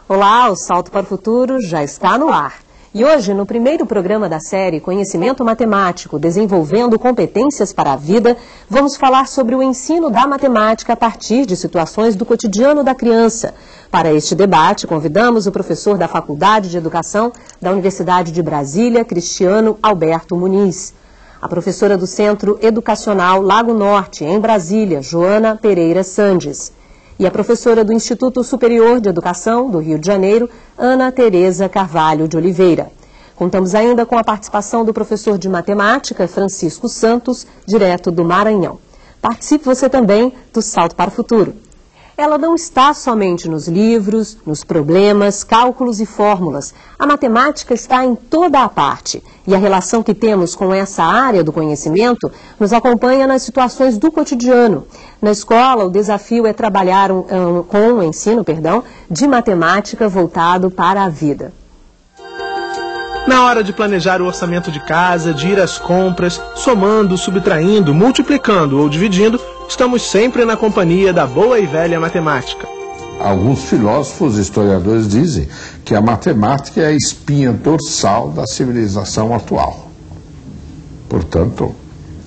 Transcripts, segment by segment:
Olá, o Salto para o Futuro já está no ar. E hoje, no primeiro programa da série Conhecimento Matemático, Desenvolvendo Competências para a Vida, vamos falar sobre o ensino da matemática a partir de situações do cotidiano da criança. Para este debate, convidamos o professor da Faculdade de Educação da Universidade de Brasília, Cristiano Alberto Muniz. A professora do Centro Educacional Lago Norte, em Brasília, Joana Pereira Sandes. E a professora do Instituto Superior de Educação do Rio de Janeiro, Ana Tereza Carvalho de Oliveira. Contamos ainda com a participação do professor de matemática, Francisco Santos, direto do Maranhão. Participe você também do Salto para o Futuro. Ela não está somente nos livros, nos problemas, cálculos e fórmulas. A matemática está em toda a parte. E a relação que temos com essa área do conhecimento nos acompanha nas situações do cotidiano. Na escola, o desafio é trabalhar com o ensino de matemática voltado para a vida. Na hora de planejar o orçamento de casa, de ir às compras, somando, subtraindo, multiplicando ou dividindo, estamos sempre na companhia da boa e velha matemática. Alguns filósofos e historiadores dizem que a matemática é a espinha dorsal da civilização atual. Portanto,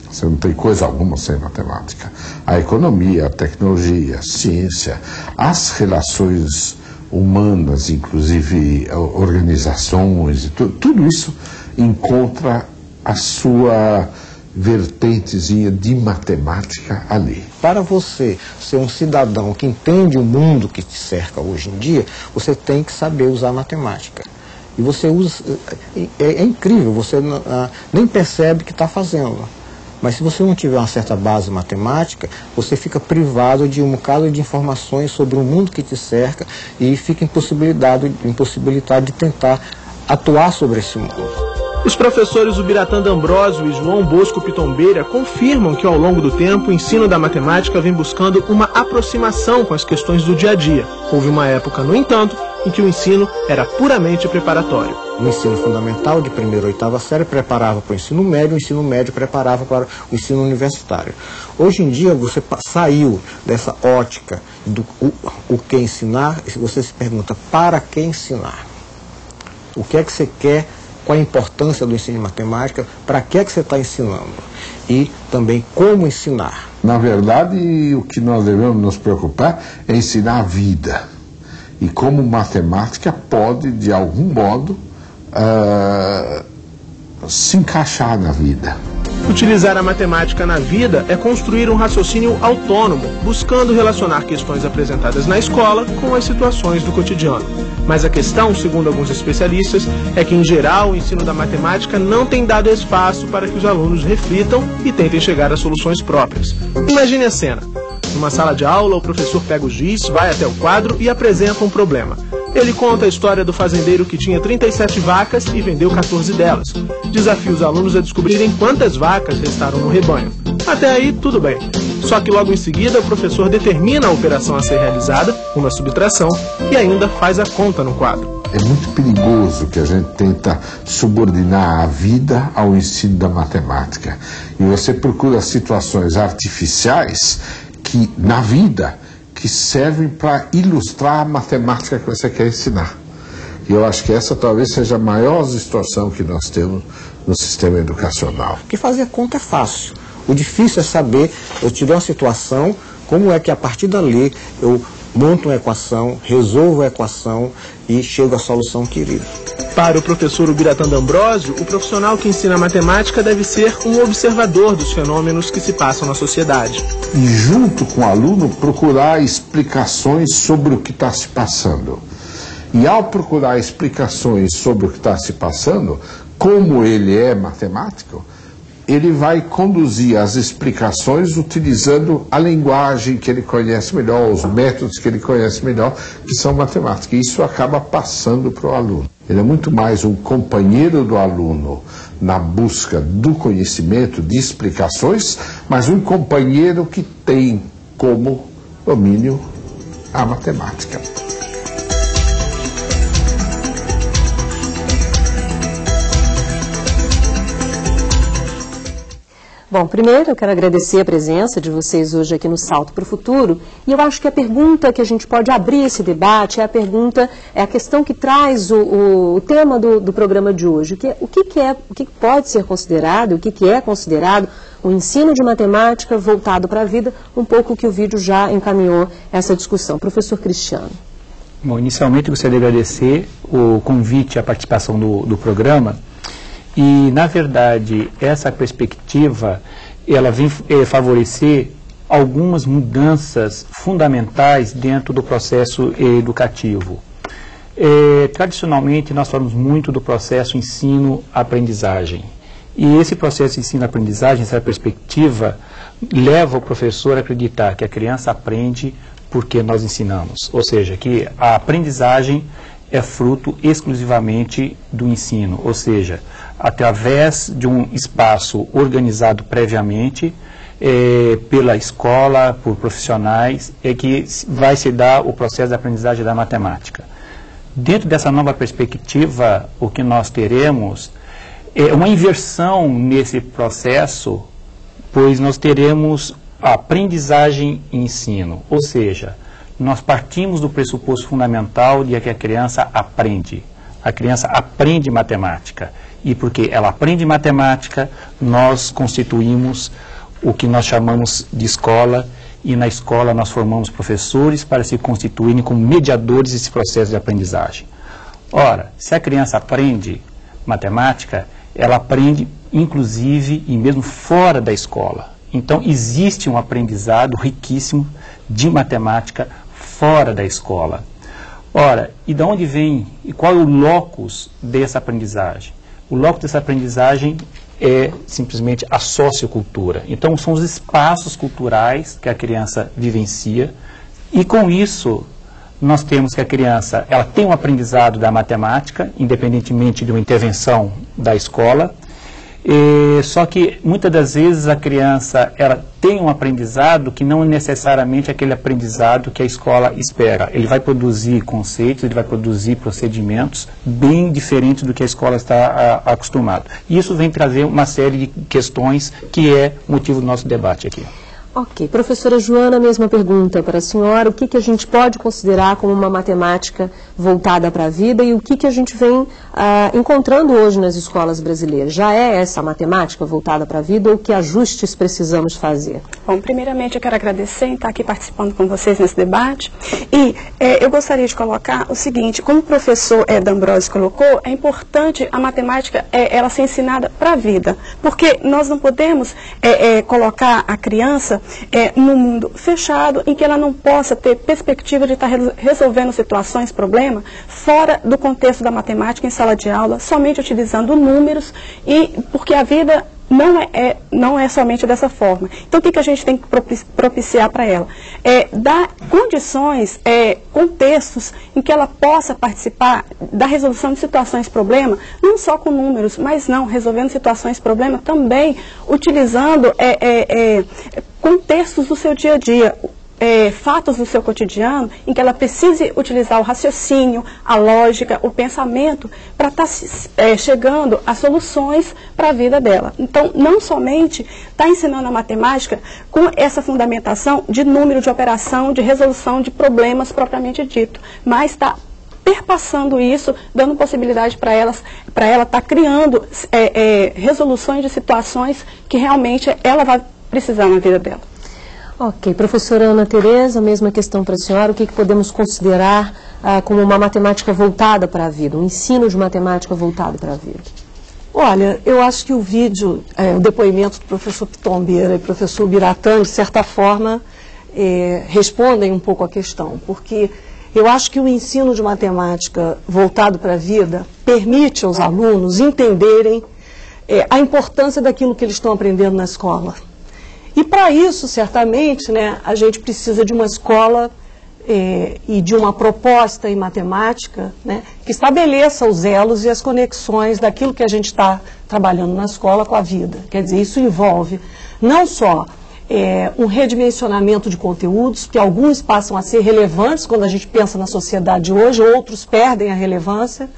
você não tem coisa alguma sem matemática. A economia, a tecnologia, a ciência, as relações humanas, inclusive organizações, tudo isso encontra a sua vertentezinha de matemática ali. Para você ser um cidadão que entende o mundo que te cerca hoje em dia, você tem que saber usar matemática. E você usa, é incrível, você nem percebe que está fazendo. Mas se você não tiver uma certa base matemática, você fica privado de um bocado de informações sobre o mundo que te cerca e fica impossibilitado de tentar atuar sobre esse mundo. Os professores Ubiratã D'Ambrosio e João Bosco Pitombeira confirmam que ao longo do tempo o ensino da matemática vem buscando uma aproximação com as questões do dia a dia. Houve uma época, no entanto, em que o ensino era puramente preparatório. O ensino fundamental de primeira ou 8ª série preparava para o ensino médio preparava para o ensino universitário. Hoje em dia você saiu dessa ótica do o que ensinar e você se pergunta para que ensinar? O que é que você quer? Qual a importância do ensino de matemática, para que é que você está ensinando e também como ensinar. Na verdade, o que nós devemos nos preocupar é ensinar a vida e como matemática pode, de algum modo, se encaixar na vida. Utilizar a matemática na vida é construir um raciocínio autônomo, buscando relacionar questões apresentadas na escola com as situações do cotidiano. Mas a questão, segundo alguns especialistas, é que, em geral, o ensino da matemática não tem dado espaço para que os alunos reflitam e tentem chegar a soluções próprias. Imagine a cena. Numa sala de aula, o professor pega o giz, vai até o quadro e apresenta um problema. Ele conta a história do fazendeiro que tinha 37 vacas e vendeu 14 delas. Desafia os alunos a descobrirem quantas vacas restaram no rebanho. Até aí, tudo bem. Só que logo em seguida, o professor determina a operação a ser realizada, uma subtração, e ainda faz a conta no quadro. É muito perigoso que a gente tenta subordinar a vida ao ensino da matemática. E você procura situações artificiais que, na vida, que servem para ilustrar a matemática que você quer ensinar. E eu acho que essa talvez seja a maior distorção que nós temos no sistema educacional. Porque fazer conta é fácil. O difícil é saber, eu te dou uma situação, como é que a partir dali eu monto uma equação, resolvo a equação e chego à solução querida. Para o professor Ubiratã D'Ambrosio, o profissional que ensina matemática deve ser um observador dos fenômenos que se passam na sociedade. E junto com o aluno procurar explicações sobre o que está se passando. E ao procurar explicações sobre o que está se passando, como ele é matemático, ele vai conduzir as explicações utilizando a linguagem que ele conhece melhor, os métodos que ele conhece melhor, que são matemática. E isso acaba passando para o aluno. Ele é muito mais um companheiro do aluno na busca do conhecimento, de explicações, mas um companheiro que tem como domínio a matemática. Bom, primeiro eu quero agradecer a presença de vocês hoje aqui no Salto para o Futuro, e eu acho que a pergunta que a gente pode abrir esse debate é a questão que traz o tema do programa de hoje, o que pode ser considerado, o que é considerado o ensino de matemática voltado para a vida, um pouco que o vídeo já encaminhou essa discussão. Professor Cristiano. Bom, inicialmente eu gostaria de agradecer o convite à participação do programa. E, na verdade, essa perspectiva, ela vem favorecer algumas mudanças fundamentais dentro do processo educativo. Tradicionalmente, nós falamos muito do processo ensino-aprendizagem. E esse processo ensino-aprendizagem, essa perspectiva, leva o professor a acreditar que a criança aprende porque nós ensinamos. Ou seja, que a aprendizagem é fruto exclusivamente do ensino, ou seja, através de um espaço organizado previamente pela escola, por profissionais, é que vai se dar o processo de aprendizagem da matemática. Dentro dessa nova perspectiva, o que nós teremos é uma inversão nesse processo, pois nós teremos a aprendizagem e ensino, ou seja, nós partimos do pressuposto fundamental de que a criança aprende. A criança aprende matemática. E porque ela aprende matemática, nós constituímos o que nós chamamos de escola, e na escola nós formamos professores para se constituírem como mediadores desse processo de aprendizagem. Ora, se a criança aprende matemática, ela aprende inclusive e mesmo fora da escola. Então, existe um aprendizado riquíssimo de matemática fora da escola. Ora, e de onde vem, e qual é o locus dessa aprendizagem? O locus dessa aprendizagem é simplesmente a sociocultura. Então, são os espaços culturais que a criança vivencia, e com isso, nós temos que a criança ela tem um aprendizado da matemática, independentemente de uma intervenção da escola. Só que muitas das vezes a criança ela tem um aprendizado que não é necessariamente aquele aprendizado que a escola espera. Ele vai produzir conceitos, ele vai produzir procedimentos bem diferentes do que a escola está acostumada. E isso vem trazer uma série de questões que é motivo do nosso debate aqui. Ok. Professora Joana, mesma pergunta para a senhora. O que a gente pode considerar como uma matemática voltada para a vida e o que a gente vem encontrando hoje nas escolas brasileiras? Já é essa matemática voltada para a vida ou que ajustes precisamos fazer? Bom, primeiramente eu quero agradecer em estar aqui participando com vocês nesse debate. E eu gostaria de colocar o seguinte, como o professor D'Ambrosio colocou, é importante a matemática ela ser ensinada para a vida. Porque nós não podemos colocar a criança num mundo fechado em que ela não possa ter perspectiva de estar resolvendo situações, problemas, fora do contexto da matemática em sala de aula, somente utilizando números, e porque a vida não é somente dessa forma. Então, o que a gente tem que propiciar para ela? Dar condições, contextos em que ela possa participar da resolução de situações, problema, não só com números, mas resolvendo situações, problema, também utilizando contextos do seu dia a dia, fatos do seu cotidiano, em que ela precise utilizar o raciocínio, a lógica, o pensamento, para estar chegando a soluções para a vida dela. Então, não somente está ensinando a matemática com essa fundamentação de número de operação, de resolução de problemas propriamente dito, mas está perpassando isso, dando possibilidade para ela estar criando resoluções de situações que realmente ela vai precisar na vida dela. Ok. Professora Ana Tereza, a mesma questão para a senhora. O que podemos considerar como uma matemática voltada para a vida, um ensino de matemática voltado para a vida? Olha, eu acho que o vídeo, o depoimento do professor Pitombeira e do professor Biratã, de certa forma, respondem um pouco à questão, porque eu acho que o ensino de matemática voltado para a vida permite aos alunos entenderem a importância daquilo que eles estão aprendendo na escola. E para isso, certamente, a gente precisa de uma escola e de uma proposta em matemática que estabeleça os elos e as conexões daquilo que a gente está trabalhando na escola com a vida. Quer dizer, isso envolve não só um redimensionamento de conteúdos, que alguns passam a ser relevantes quando a gente pensa na sociedade hoje, outros perdem a relevância.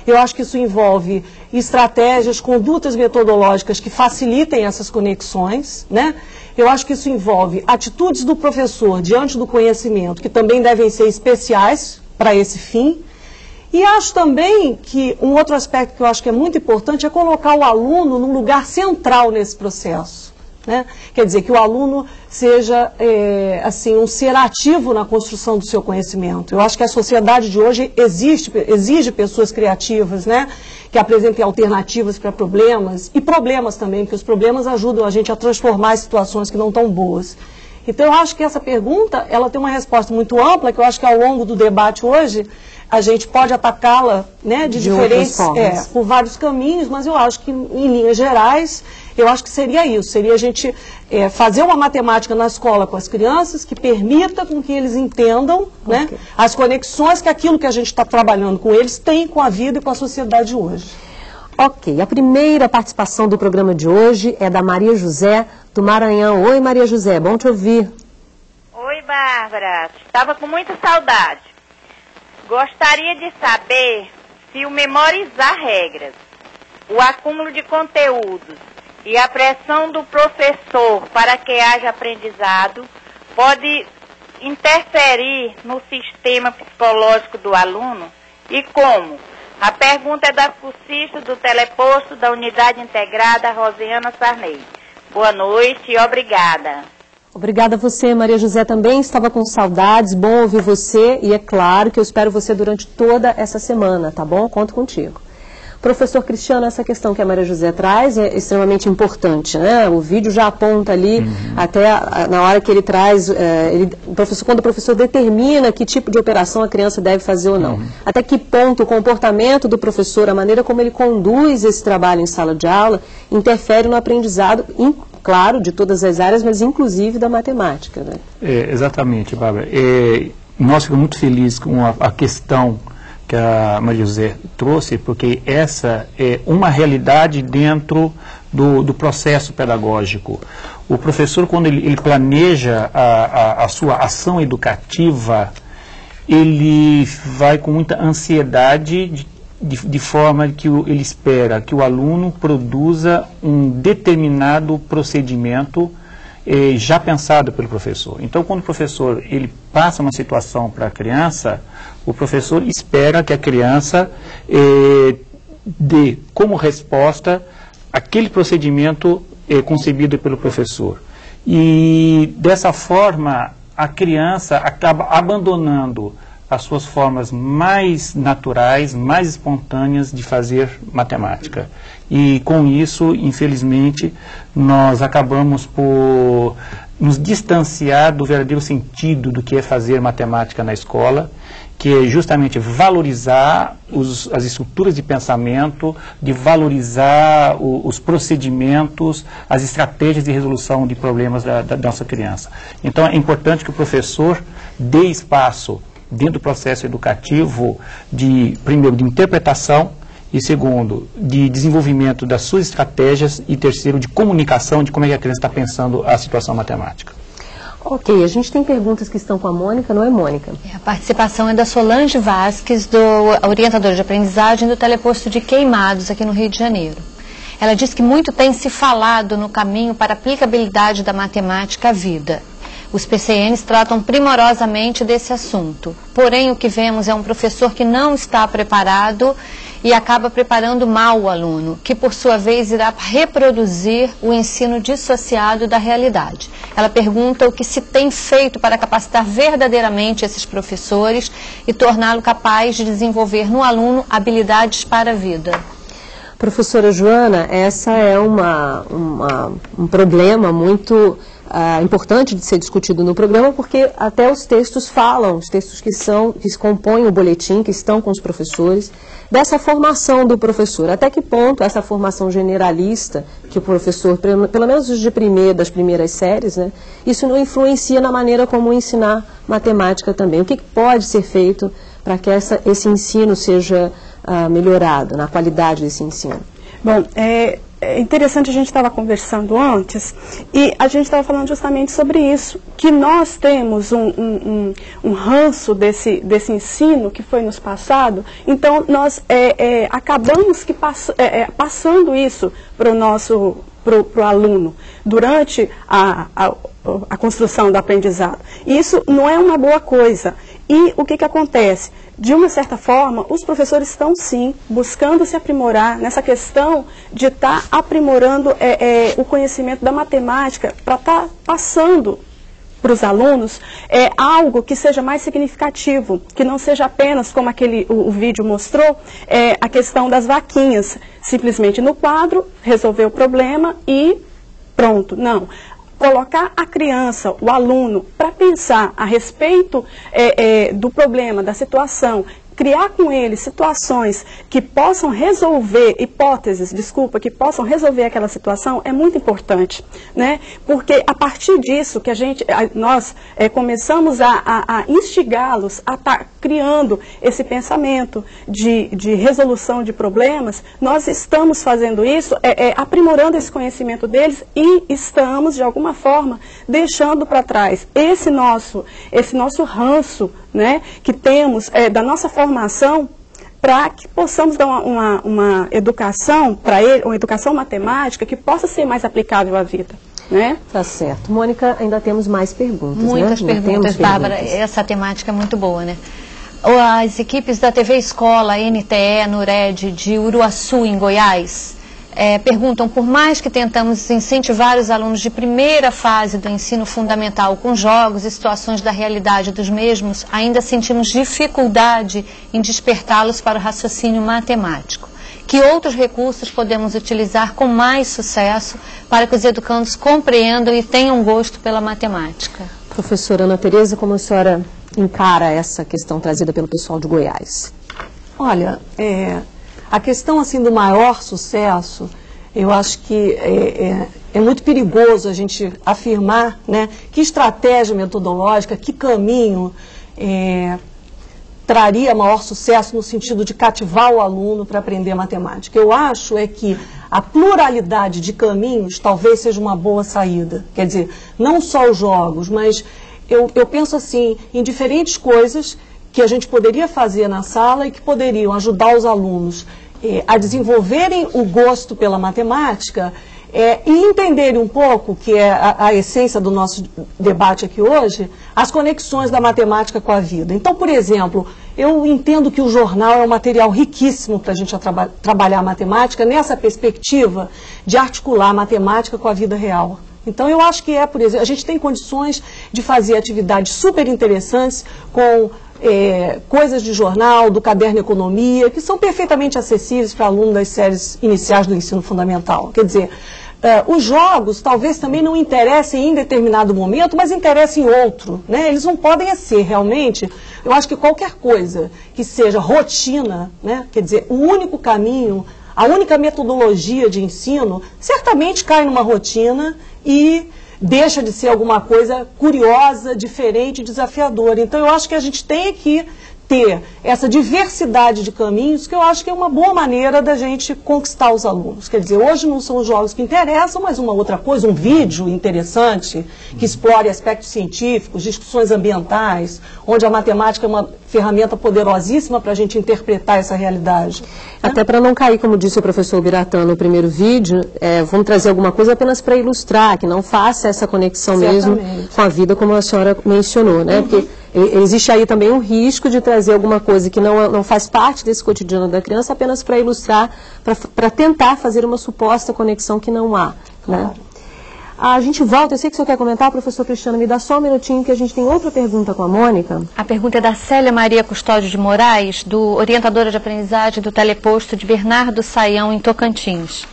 Eu acho que isso envolve estratégias, condutas metodológicas que facilitem essas conexões, né? Eu acho que isso envolve atitudes do professor diante do conhecimento, que também devem ser especiais para esse fim. E acho também que um outro aspecto que eu acho que é muito importante é colocar o aluno num lugar central nesse processo, né? Quer dizer, que o aluno seja assim, um ser ativo na construção do seu conhecimento. Eu acho que a sociedade de hoje exige pessoas criativas, né? Que apresentem alternativas para problemas, e problemas também, porque os problemas ajudam a gente a transformar situações que não estão boas. Então, eu acho que essa pergunta, ela tem uma resposta muito ampla, que eu acho que ao longo do debate hoje, a gente pode atacá-la, né, de diferentes, por vários caminhos, mas eu acho que, em linhas gerais, eu acho que seria isso, seria a gente fazer uma matemática na escola com as crianças que permita com que eles entendam, né, as conexões que aquilo que a gente está trabalhando com eles tem com a vida e com a sociedade hoje. Ok, a primeira participação do programa de hoje é da Maria José, do Maranhão. Oi, Maria José, bom te ouvir. Oi, Bárbara, estava com muita saudade. Gostaria de saber se o memorizar regras, o acúmulo de conteúdos e a pressão do professor para que haja aprendizado pode interferir no sistema psicológico do aluno e como? A pergunta é da cursista do teleposto da Unidade Integrada Rosiana Sarney. Boa noite e obrigada. Obrigada a você, Maria José, também estava com saudades, bom ouvir você e é claro que eu espero você durante toda essa semana, tá bom? Conto contigo. Professor Cristiano, essa questão que a Maria José traz é extremamente importante, né? O vídeo já aponta ali, até na hora que ele traz, quando o professor determina que tipo de operação a criança deve fazer ou não. Até que ponto o comportamento do professor, a maneira como ele conduz esse trabalho em sala de aula, interfere no aprendizado, claro, de todas as áreas, mas inclusive da matemática, né? Exatamente, Bárbara. Nós ficamos muito felizes com a questão que a Maria José trouxe, porque essa é uma realidade dentro do processo pedagógico. O professor, quando ele planeja a sua ação educativa, ele vai com muita ansiedade de forma que ele espera que o aluno produza um determinado procedimento já pensado pelo professor. Então, quando o professor ele passa uma situação para a criança, o professor espera que a criança dê como resposta aquele procedimento concebido pelo professor. E, dessa forma, a criança acaba abandonando as suas formas mais naturais, mais espontâneas de fazer matemática. E com isso, infelizmente, nós acabamos por nos distanciar do verdadeiro sentido do que é fazer matemática na escola, que é justamente valorizar as estruturas de pensamento, de valorizar os procedimentos, as estratégias de resolução de problemas da nossa criança. Então, é importante que o professor dê espaço dentro do processo educativo, primeiro, de interpretação, e segundo, de desenvolvimento das suas estratégias, e terceiro, de comunicação de como é que a criança está pensando a situação matemática. Ok, a gente tem perguntas que estão com a Mônica, não é, Mônica? A participação é da Solange Vasques, orientadora de aprendizagem do teleposto de Queimados, aqui no Rio de Janeiro. Ela diz que muito tem se falado no caminho para a aplicabilidade da matemática à vida. Os PCNs tratam primorosamente desse assunto. Porém, o que vemos é um professor que não está preparado e acaba preparando mal o aluno, que por sua vez irá reproduzir o ensino dissociado da realidade. Ela pergunta o que se tem feito para capacitar verdadeiramente esses professores e torná-lo capaz de desenvolver no aluno habilidades para a vida. Professora Joana, essa é um problema muito importante de ser discutido no programa, porque até os textos falam, os textos que compõem o boletim, que estão com os professores, dessa formação do professor. Até que ponto essa formação generalista que o professor, pelo menos das primeiras séries, né, isso não influencia na maneira como ensinar matemática também? O que pode ser feito para que esse ensino seja melhorado, na qualidade desse ensino? Bom, é interessante, a gente estava conversando antes, e a gente estava falando justamente sobre isso, que nós temos um ranço desse ensino que foi nos passado, então nós acabamos passando isso para o nosso para o aluno durante a construção do aprendizado. Isso não é uma boa coisa. E o que acontece? De uma certa forma, os professores estão sim buscando se aprimorar nessa questão de estar aprimorando o conhecimento da matemática para estar passando para os alunos algo que seja mais significativo, que não seja apenas, como o vídeo mostrou, a questão das vaquinhas, simplesmente no quadro, resolver o problema e pronto. Não. Colocar a criança, o aluno, para pensar a respeito do problema, da situação, criar com ele situações que possam resolver, que possam resolver aquela situação, é muito importante, né? Porque a partir disso que nós começamos a instigá-los a estar criando esse pensamento de resolução de problemas, nós estamos fazendo isso, aprimorando esse conhecimento deles e estamos, de alguma forma, deixando para trás esse nosso ranço, né, que temos da nossa formação, para que possamos dar uma educação para ele, uma educação matemática que possa ser mais aplicável à vida. Né? Tá certo. Mônica, ainda temos mais perguntas. Muitas perguntas, Bárbara. Essa temática é muito boa, né? As equipes da TV Escola, NTE, NURED, de Uruaçu, em Goiás, perguntam, por mais que tentamos incentivar os alunos de primeira fase do ensino fundamental com jogos e situações da realidade dos mesmos, ainda sentimos dificuldade em despertá-los para o raciocínio matemático. Que outros recursos podemos utilizar com mais sucesso para que os educandos compreendam e tenham gosto pela matemática? Professora Ana Tereza, como a senhora encara essa questão trazida pelo pessoal de Goiás? Olha, a questão assim do maior sucesso, eu acho que é muito perigoso a gente afirmar, né, que estratégia metodológica, que caminho traria maior sucesso no sentido de cativar o aluno para aprender matemática. Eu acho que a pluralidade de caminhos talvez seja uma boa saída. Quer dizer, não só os jogos, mas eu penso assim em diferentes coisas que a gente poderia fazer na sala e que poderiam ajudar os alunos a desenvolverem o gosto pela matemática e entenderem um pouco, que é a essência do nosso debate aqui hoje, as conexões da matemática com a vida. Então, por exemplo, eu entendo que o jornal é um material riquíssimo para a gente trabalhar a matemática nessa perspectiva de articular a matemática com a vida real. Então, eu acho que por exemplo, a gente tem condições de fazer atividades super interessantes com coisas de jornal, do caderno Economia, que são perfeitamente acessíveis para alunos das séries iniciais do ensino fundamental. Quer dizer, os jogos talvez também não interessem em determinado momento, mas interessem em outro, né? Eles não podem ser realmente, eu acho que qualquer coisa que seja rotina, né? Quer dizer, o único caminho, a única metodologia de ensino, certamente cai numa rotina e deixa de ser alguma coisa curiosa, diferente, desafiadora. Então, eu acho que a gente tem que ter essa diversidade de caminhos, que eu acho que é uma boa maneira da gente conquistar os alunos. Quer dizer, hoje não são os jogos que interessam, mas uma outra coisa, um vídeo interessante, que explore aspectos científicos, discussões ambientais, onde a matemática é uma ferramenta poderosíssima para a gente interpretar essa realidade. Até para não cair, como disse o professor Biratã no primeiro vídeo, vamos trazer alguma coisa apenas para ilustrar, que não faça essa conexão mesmo com a vida, como a senhora mencionou, né? Porque existe aí também um risco de trazer alguma coisa que não faz parte desse cotidiano da criança apenas para ilustrar, para tentar fazer uma suposta conexão que não há, né? A gente volta, eu sei que o senhor quer comentar, professor Cristiano, me dá só um minutinho que a gente tem outra pergunta com a Mônica. A pergunta é da Célia Maria Custódio de Moraes, orientadora de aprendizagem do teleposto de Bernardo Saião, em Tocantins.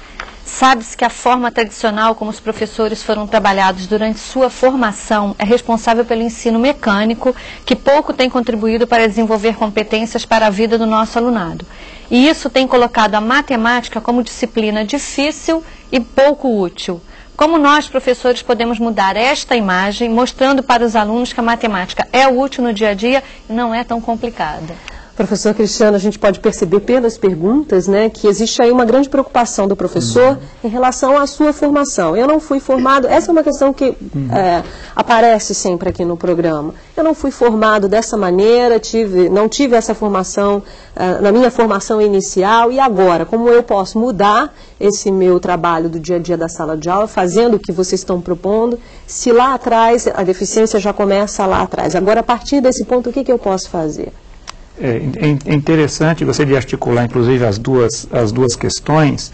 Sabe-se que a forma tradicional como os professores foram trabalhados durante sua formação é responsável pelo ensino mecânico, que pouco tem contribuído para desenvolver competências para a vida do nosso alunado. E isso tem colocado a matemática como disciplina difícil e pouco útil. Como nós, professores, podemos mudar esta imagem, mostrando para os alunos que a matemática é útil no dia a dia e não é tão complicada? Professor Cristiano, a gente pode perceber pelas perguntas, né, que existe aí uma grande preocupação do professor em relação à sua formação. Eu não fui formado, essa é uma questão que aparece sempre aqui no programa. Eu não fui formado dessa maneira, não tive essa formação na minha formação inicial, e agora, como eu posso mudar esse meu trabalho do dia a dia da sala de aula, fazendo o que vocês estão propondo, se lá atrás a deficiência já começa lá atrás. Agora, a partir desse ponto, o que eu posso fazer? É interessante você de articular, inclusive, as duas questões,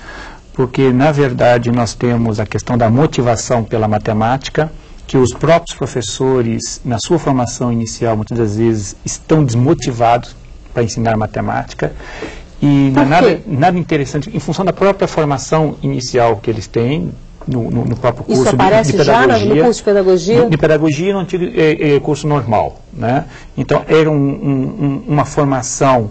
porque, na verdade, nós temos a questão da motivação pela matemática, que os próprios professores, na sua formação inicial, muitas das vezes, estão desmotivados para ensinar matemática, e não é nada interessante, em função da própria formação inicial que eles têm, no próprio curso Isso aparece de pedagogia. Já no curso de pedagogia? De pedagogia no antigo curso normal, né? Então, era uma formação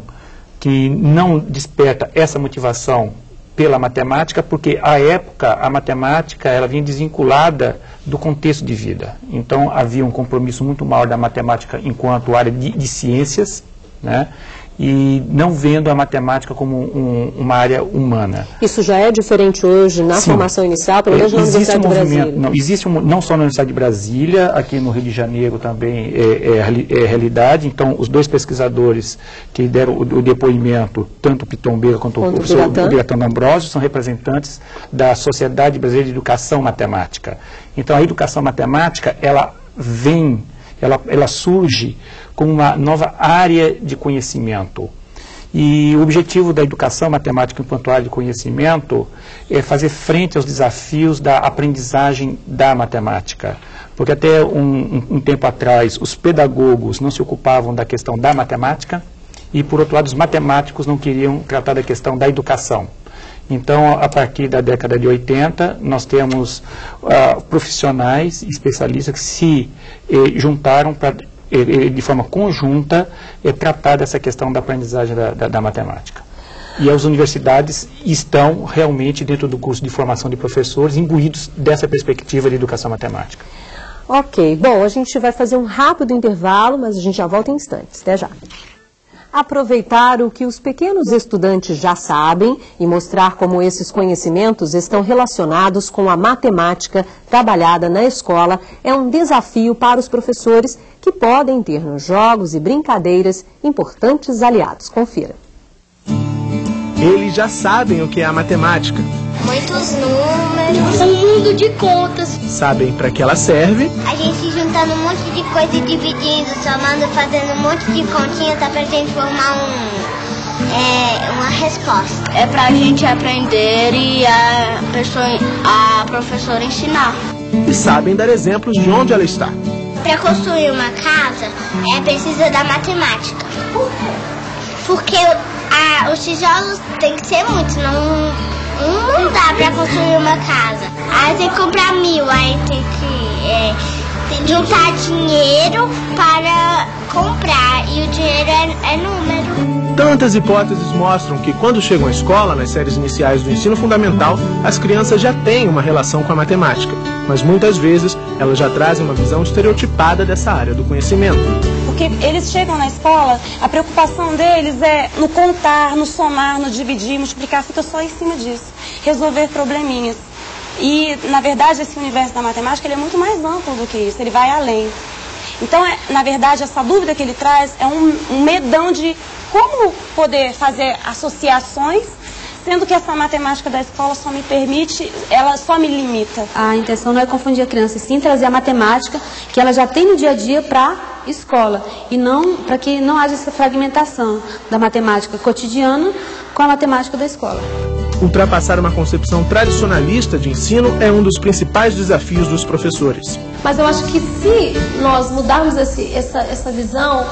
que não desperta essa motivação pela matemática, porque, à época, a matemática ela vinha desvinculada do contexto de vida. Então, havia um compromisso muito maior da matemática enquanto área de ciências, né? E não vendo a matemática como uma área humana. Isso já é diferente hoje na formação inicial, pelo menos na Universidade de Brasília? Não, existe não só na Universidade de Brasília, aqui no Rio de Janeiro também é realidade. Então, os dois pesquisadores que deram o depoimento, tanto o Pitombeira quanto o professor Biratã D'Ambrosio, são representantes da Sociedade Brasileira de Educação Matemática. Então, a educação matemática, ela surge como uma nova área de conhecimento. E o objetivo da educação matemática enquanto área de conhecimento é fazer frente aos desafios da aprendizagem da matemática. Porque até um tempo atrás, os pedagogos não se ocupavam da questão da matemática e, por outro lado, os matemáticos não queriam tratar da questão da educação. Então, a partir da década de 80, nós temos profissionais, especialistas que se juntaram para, de forma conjunta, tratar dessa questão da aprendizagem da matemática. E as universidades estão realmente, dentro do curso de formação de professores, imbuídos dessa perspectiva de educação matemática. Ok, bom, a gente vai fazer um rápido intervalo, mas a gente já volta em instantes. Até já. Aproveitar o que os pequenos estudantes já sabem e mostrar como esses conhecimentos estão relacionados com a matemática trabalhada na escola é um desafio para os professores que podem ter nos jogos e brincadeiras importantes aliados. Confira. Eles já sabem o que é a matemática. Muitos números, um mundo de contas. Sabem para que ela serve. A gente juntando um monte de coisa e dividindo, somando, fazendo um monte de continha, tá pra gente formar uma resposta. É pra gente aprender e a professora ensinar. E sabem dar exemplos de onde ela está. Para construir uma casa, precisa da matemática. Por quê? Porque os tijolos tem que ser muitos, não dá pra construir uma casa. Aí tem que comprar 1000, aí tem que juntar dinheiro para comprar, e o dinheiro é número. Tantas hipóteses mostram que quando chegam à escola, nas séries iniciais do ensino fundamental, as crianças já têm uma relação com a matemática, mas muitas vezes elas já trazem uma visão estereotipada dessa área do conhecimento. Porque eles chegam na escola, a preocupação deles é no contar, no somar, no dividir, multiplicar, fica só em cima disso, resolver probleminhas. E, na verdade, esse universo da matemática ele é muito mais amplo do que isso, ele vai além. Então, na verdade, essa dúvida que ele traz é um medão de como poder fazer associações, sendo que essa matemática da escola só me permite, ela só me limita. A intenção não é confundir a criança, e sim trazer a matemática que ela já tem no dia a dia para a escola, e não para que não haja essa fragmentação da matemática cotidiana com a matemática da escola. Ultrapassar uma concepção tradicionalista de ensino é um dos principais desafios dos professores. Mas eu acho que se nós mudarmos essa visão,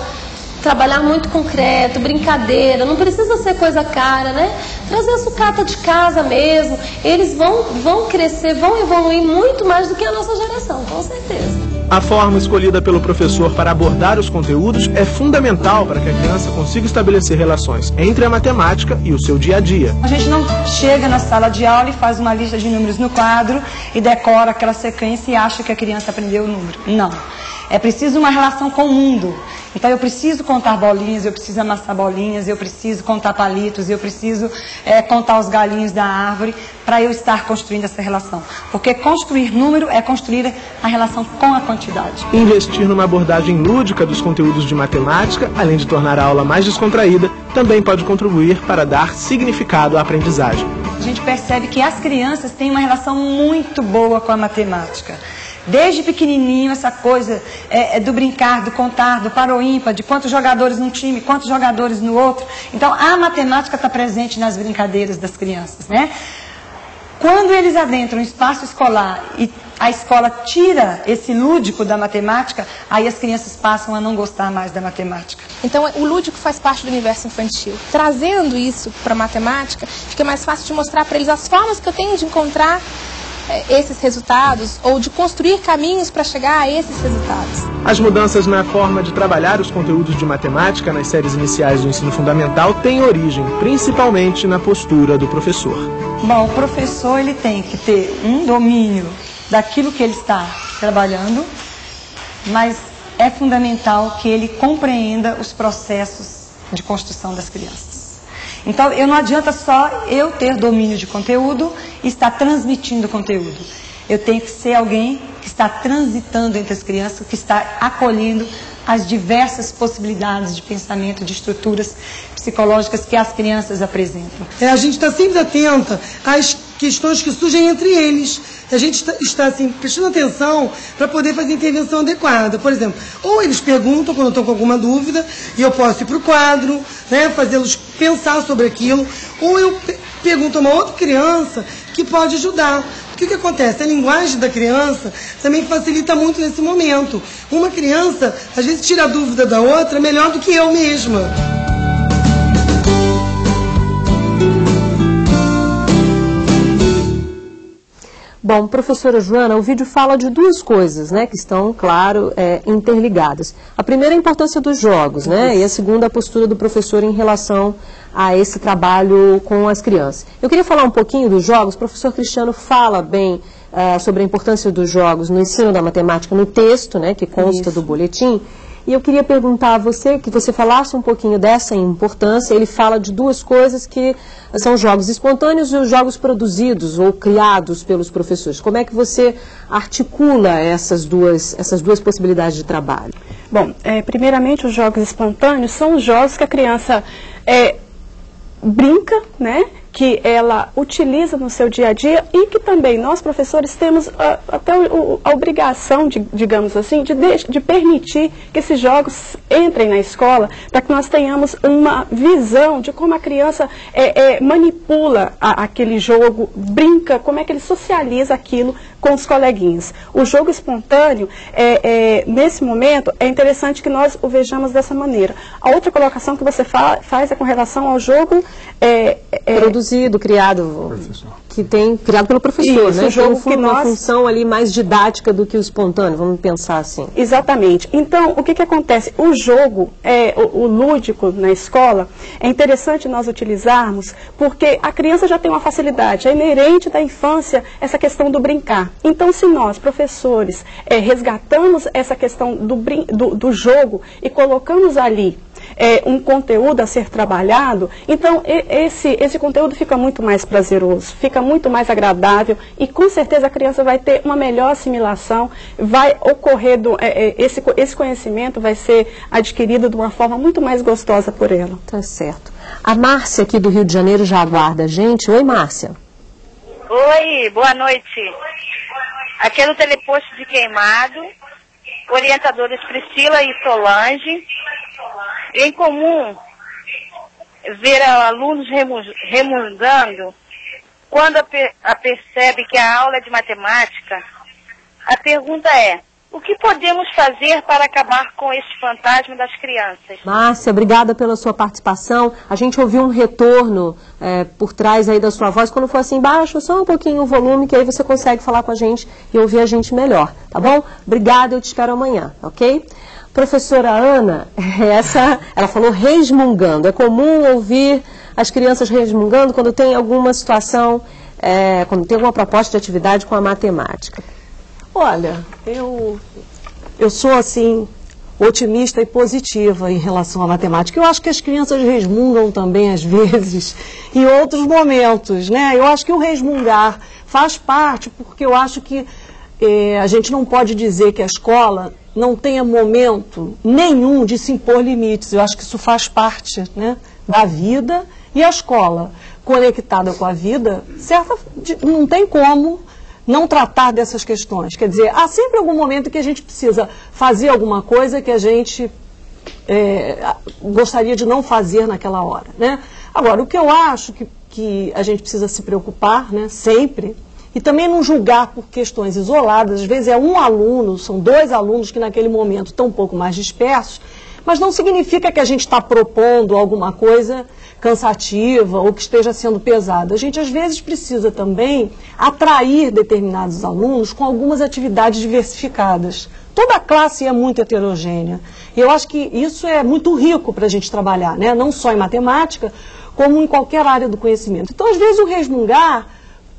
trabalhar muito concreto, brincadeira, não precisa ser coisa cara, né? Trazer a sucata de casa mesmo, eles vão crescer, vão evoluir muito mais do que a nossa geração, com certeza. A forma escolhida pelo professor para abordar os conteúdos é fundamental para que a criança consiga estabelecer relações entre a matemática e o seu dia a dia. A gente não chega na sala de aula e faz uma lista de números no quadro e decora aquela sequência e acha que a criança aprendeu o número. Não. É preciso uma relação com o mundo. Então eu preciso contar bolinhas, eu preciso amassar bolinhas, eu preciso contar palitos, eu preciso contar os galinhos da árvore para eu estar construindo essa relação. Porque construir número é construir a relação com a quantidade. Investir numa abordagem lúdica dos conteúdos de matemática, além de tornar a aula mais descontraída, também pode contribuir para dar significado à aprendizagem. A gente percebe que as crianças têm uma relação muito boa com a matemática. Desde pequenininho, essa coisa do brincar, do contar, do par ou ímpar, de quantos jogadores num time, quantos jogadores no outro. Então, a matemática está presente nas brincadeiras das crianças, né? Quando eles adentram o espaço escolar e a escola tira esse lúdico da matemática, aí as crianças passam a não gostar mais da matemática. Então, o lúdico faz parte do universo infantil. Trazendo isso para a matemática, fica mais fácil de mostrar para eles as formas que eu tenho de encontrar esses resultados ou de construir caminhos para chegar a esses resultados. As mudanças na forma de trabalhar os conteúdos de matemática nas séries iniciais do ensino fundamental têm origem, principalmente, na postura do professor. Bom, o professor ele tem que ter um domínio daquilo que ele está trabalhando, mas é fundamental que ele compreenda os processos de construção das crianças. Então, não adianta só eu ter domínio de conteúdo e estar transmitindo conteúdo. Eu tenho que ser alguém que está transitando entre as crianças, que está acolhendo as diversas possibilidades de pensamento, de estruturas psicológicas que as crianças apresentam. A gente está sempre atenta às questões que surgem entre eles. A gente está assim, prestando atenção para poder fazer a intervenção adequada. Por exemplo, ou eles perguntam quando estão com alguma dúvida e eu posso ir para o quadro, né, fazê-los pensar sobre aquilo, ou eu pergunto a uma outra criança que pode ajudar. Porque o que acontece? A linguagem da criança também facilita muito nesse momento. Uma criança, às vezes, tira a dúvida da outra melhor do que eu mesma. Bom, professora Joana, o vídeo fala de duas coisas, né, que estão, claro, interligadas. A primeira é a importância dos jogos, né, e a segunda a postura do professor em relação a esse trabalho com as crianças. Eu queria falar um pouquinho dos jogos. O professor Cristiano fala bem sobre a importância dos jogos no ensino da matemática no texto, né, que consta do boletim. E eu queria perguntar a você, que você falasse um pouquinho dessa importância. Ele fala de duas coisas que são os jogos espontâneos e os jogos produzidos ou criados pelos professores. Como é que você articula essas duas possibilidades de trabalho? Bom, primeiramente os jogos espontâneos são os jogos que a criança brinca, né? Que ela utiliza no seu dia a dia e que também nós, professores, temos até a obrigação, digamos assim, de permitir que esses jogos entrem na escola, para que nós tenhamos uma visão de como a criança manipula aquele jogo, brinca, como é que ele socializa aquilo com os coleguinhas. O jogo espontâneo, nesse momento, é interessante que nós o vejamos dessa maneira. A outra colocação que você faz é com relação ao jogo produzido, criado, criado pelo professor, isso, né? O jogo tem uma função ali mais didática do que o espontâneo, vamos pensar assim. Exatamente. Então, o que acontece? O jogo, o lúdico na escola, é interessante nós utilizarmos, porque a criança já tem uma facilidade, é inerente da infância essa questão do brincar. Então, se nós, professores, resgatamos essa questão do jogo e colocamos ali um conteúdo a ser trabalhado, então esse conteúdo fica muito mais prazeroso, fica muito mais agradável e com certeza a criança vai ter uma melhor assimilação, vai ocorrer, esse conhecimento vai ser adquirido de uma forma muito mais gostosa por ela. Tá certo. A Márcia aqui do Rio de Janeiro já aguarda a gente. Oi, Márcia. Oi, boa noite. Aqui é do Teleposto de Queimado, orientadoras Priscila e Solange. É incomum ver alunos remungando quando percebe que a aula é de matemática. A pergunta é: o que podemos fazer para acabar com este fantasma das crianças? Márcia, obrigada pela sua participação. A gente ouviu um retorno por trás aí da sua voz. Quando for assim, baixa só um pouquinho o volume, que aí você consegue falar com a gente e ouvir a gente melhor, tá bom? Obrigada, eu te espero amanhã, ok? Professora Ana, ela falou resmungando. É comum ouvir as crianças resmungando quando tem alguma situação, quando tem alguma proposta de atividade com a matemática. Olha, eu sou assim otimista e positiva em relação à matemática. Eu acho que as crianças resmungam também às vezes em outros momentos, né? Eu acho que o resmungar faz parte, porque eu acho que a gente não pode dizer que a escola não tenha momento nenhum de se impor limites. Eu acho que isso faz parte, né, da vida, e a escola conectada com a vida, não tem como não tratar dessas questões. Quer dizer, há sempre algum momento que a gente precisa fazer alguma coisa que a gente gostaria de não fazer naquela hora, né? Agora, o que eu acho que a gente precisa se preocupar, né, sempre, e também não julgar por questões isoladas, às vezes é um aluno, são 2 alunos que naquele momento estão um pouco mais dispersos, mas não significa que a gente está propondo alguma coisa cansativa ou que esteja sendo pesada. A gente às vezes precisa também atrair determinados alunos com algumas atividades diversificadas. Toda a classe é muito heterogênea. E eu acho que isso é muito rico para a gente trabalhar, né? Não só em matemática, como em qualquer área do conhecimento. Então, às vezes, o resmungar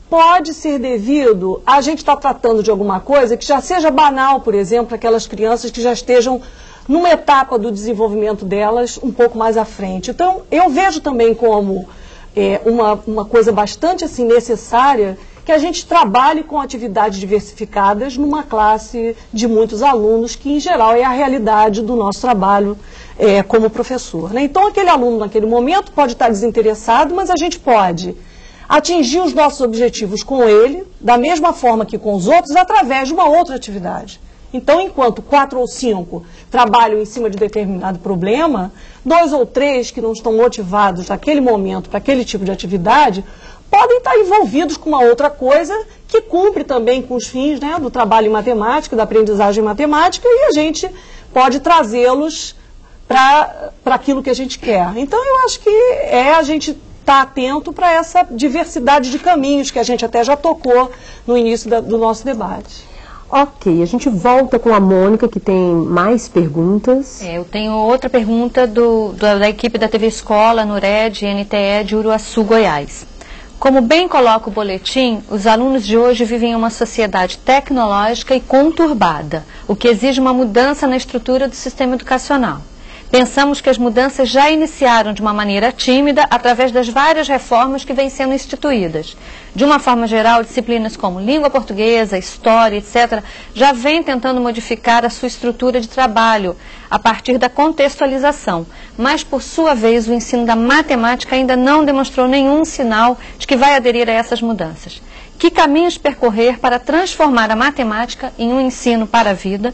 pode ser devido a gente estar tratando de alguma coisa que já seja banal, por exemplo, para aquelas crianças que já estejam numa etapa do desenvolvimento delas um pouco mais à frente. Então, eu vejo também como uma coisa bastante assim, necessária que a gente trabalhe com atividades diversificadas numa classe de muitos alunos, que em geral é a realidade do nosso trabalho como professor, né? Então, aquele aluno naquele momento pode estar desinteressado, mas a gente pode atingir os nossos objetivos com ele, da mesma forma que com os outros, através de uma outra atividade. Então, enquanto 4 ou 5 trabalham em cima de determinado problema, 2 ou 3 que não estão motivados naquele momento para aquele tipo de atividade, podem estar envolvidos com uma outra coisa que cumpre também com os fins, né, do trabalho em matemática, da aprendizagem em matemática, e a gente pode trazê-los para aquilo que a gente quer. Então, eu acho que a gente estar atento para essa diversidade de caminhos que a gente até já tocou no início do nosso debate. Ok, a gente volta com a Mônica, que tem mais perguntas. Eu tenho outra pergunta da equipe da TV Escola, NURED e NTE de Uruaçu, Goiás. Como bem coloca o boletim, os alunos de hoje vivem em uma sociedade tecnológica e conturbada, o que exige uma mudança na estrutura do sistema educacional. Pensamos que as mudanças já iniciaram de uma maneira tímida através das várias reformas que vêm sendo instituídas. De uma forma geral, disciplinas como língua portuguesa, história, etc., já vêm tentando modificar a sua estrutura de trabalho a partir da contextualização. Mas, por sua vez, o ensino da matemática ainda não demonstrou nenhum sinal de que vai aderir a essas mudanças. Que caminhos percorrer para transformar a matemática em um ensino para a vida?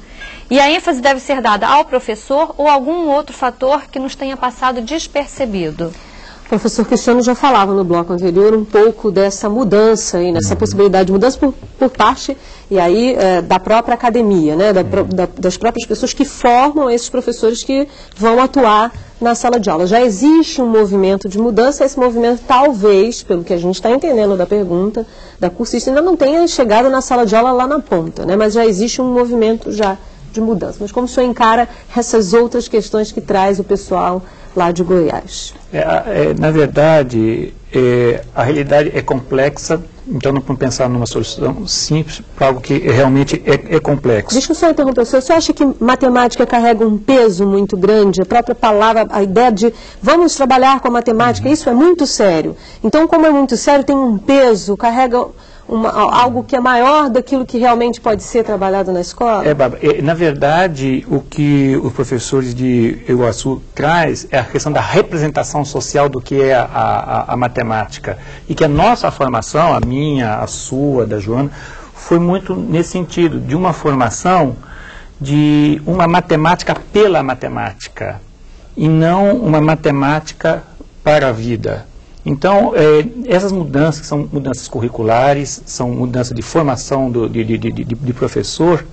E a ênfase deve ser dada ao professor ou algum outro fator que nos tenha passado despercebido? O professor Cristiano já falava no bloco anterior um pouco dessa mudança, aí, nessa possibilidade de mudança por parte, e aí, da própria academia, né, das próprias pessoas que formam esses professores que vão atuar na sala de aula. Já existe um movimento de mudança, esse movimento talvez, pelo que a gente está entendendo da pergunta, da cursista, ainda não tenha chegado na sala de aula lá na ponta, né, mas já existe um movimento já de mudança. Mas como o senhor encara essas outras questões que traz o pessoal lá de Goiás? Na verdade, a realidade é complexa, então não podemos pensar numa solução simples para algo que realmente é complexo. Deixa eu só interromper, o senhor acha que matemática carrega um peso muito grande? A própria palavra, a ideia de vamos trabalhar com a matemática, isso é muito sério. Então, como é muito sério, tem um peso, carrega algo que é maior daquilo que realmente pode ser trabalhado na escola? Bárbara, na verdade, o que os professores de Uruaçu traz é a questão da representação social do que é a matemática. E que a nossa formação, a minha, a sua, da Joana, foi muito nesse sentido, de uma formação de uma matemática pela matemática, e não uma matemática para a vida. Então, essas mudanças, que são mudanças curriculares, são mudanças de formação de professor,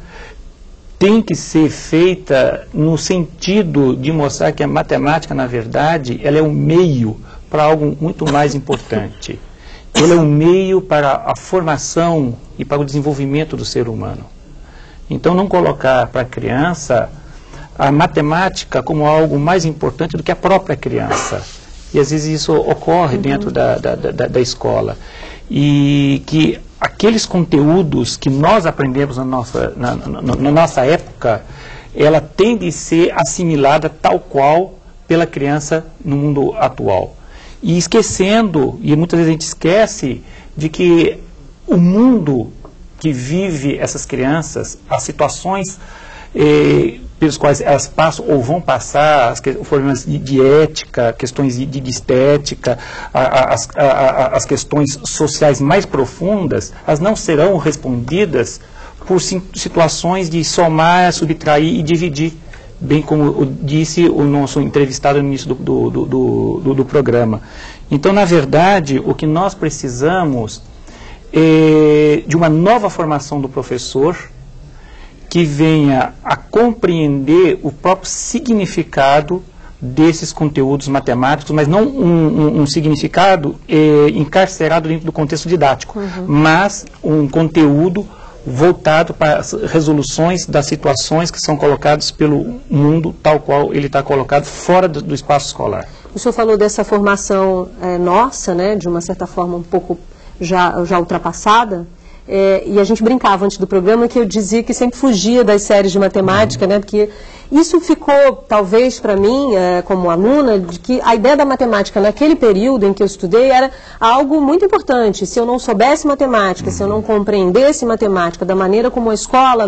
tem que ser feita no sentido de mostrar que a matemática, na verdade, ela é um meio para algo muito mais importante. Ela é um meio para a formação e para o desenvolvimento do ser humano. Então, não colocar para a criança a matemática como algo mais importante do que a própria criança. E às vezes isso ocorre dentro da escola. E que aqueles conteúdos que nós aprendemos na nossa época, ela tende a ser assimilada tal qual pela criança no mundo atual. E esquecendo, e muitas vezes a gente esquece, de que o mundo que vive essas crianças, as situações pelos quais elas passam ou vão passar, os problemas de ética, questões de estética, as questões sociais mais profundas, elas não serão respondidas por situações de somar, subtrair e dividir, bem como disse o nosso entrevistado no início do programa. Então, na verdade, o que nós precisamos é de uma nova formação do professor, que venha a compreender o próprio significado desses conteúdos matemáticos, mas não um significado encarcerado dentro do contexto didático, mas um conteúdo voltado para as resoluções das situações que são colocadas pelo mundo tal qual ele está colocado fora do espaço escolar. O senhor falou dessa formação nossa, né, de uma certa forma um pouco já ultrapassada. E a gente brincava antes do programa que eu dizia que sempre fugia das séries de matemática, né? Porque isso ficou, talvez, para mim, como aluna, de que a ideia da matemática naquele período em que eu estudei era algo muito importante. Se eu não soubesse matemática, se eu não compreendesse matemática da maneira como a escola